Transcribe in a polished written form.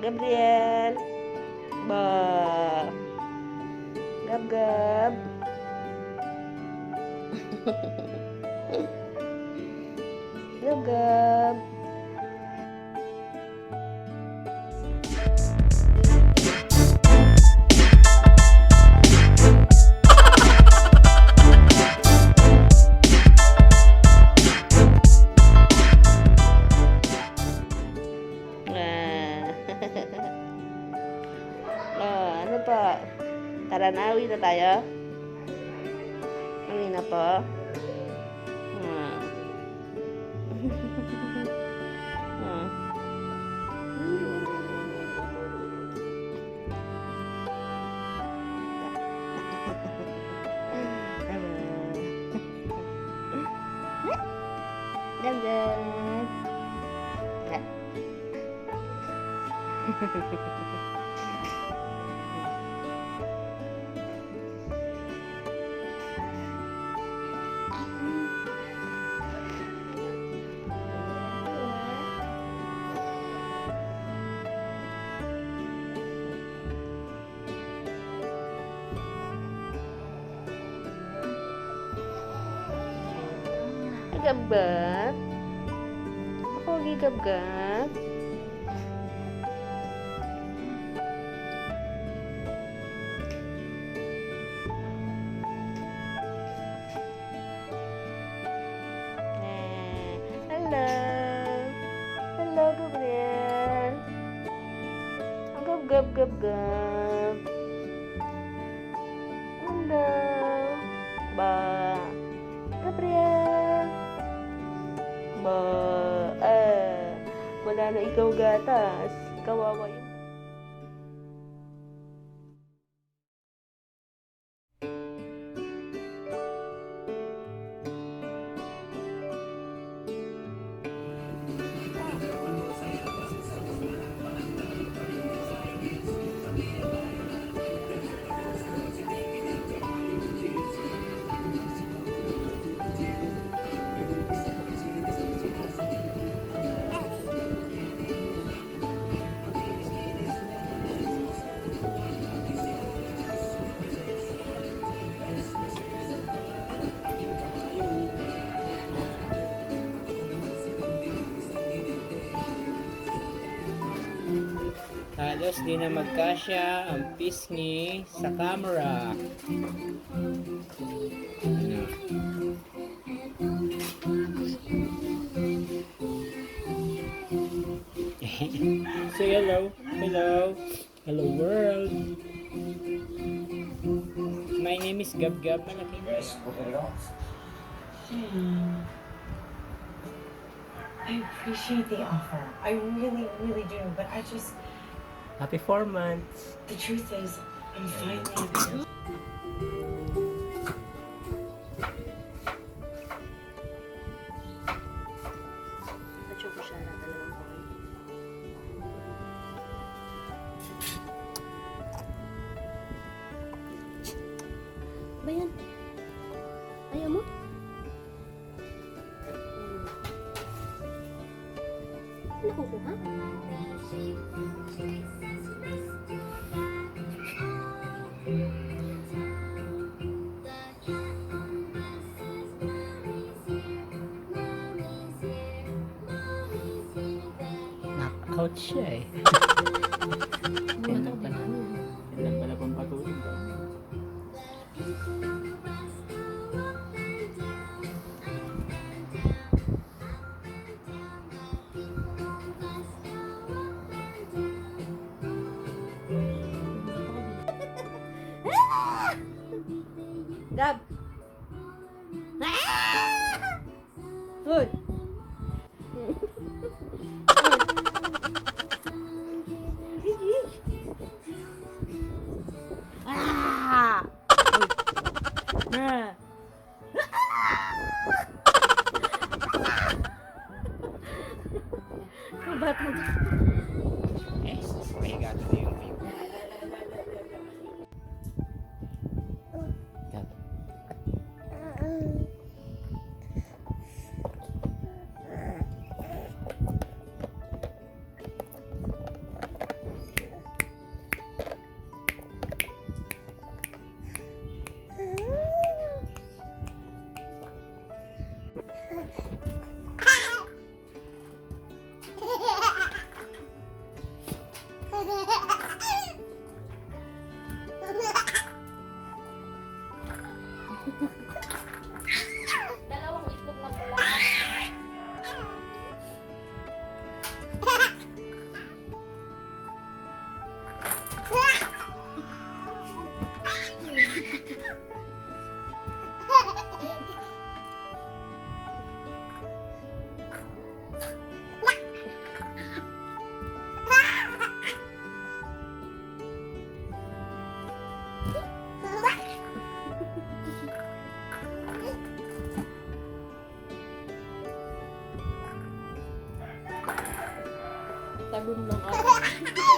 Gabriel. Ba. Gab gab. Gab gab. Ano pa? Tara na, uwi na tayo. Uwi na po. Gab-gab. Ako gigab-gab. Hello. Hello, Gabriel. Gab-gab-gab-gab. Hello. Ba. Gabriel. Ba. Wala na ikaw gatas. Kawawa yun. Halos di na magkasya ang pisngi sa camera. Ano? Say hello. Hello. Hello world. My name is Gab Gab. Malaking I appreciate the offer. I really, really do. But I just, Happy 4 months. the truth is, I'm finally. Ba yan? Ayaw mo? Nakukuha? Knock-out siya eh. Yan lang pala pang patuloy ko. Gab! Hoy! Ah! Ah! Batang. Eh, may gato na yung view. Gab. Sabi mo lang ako.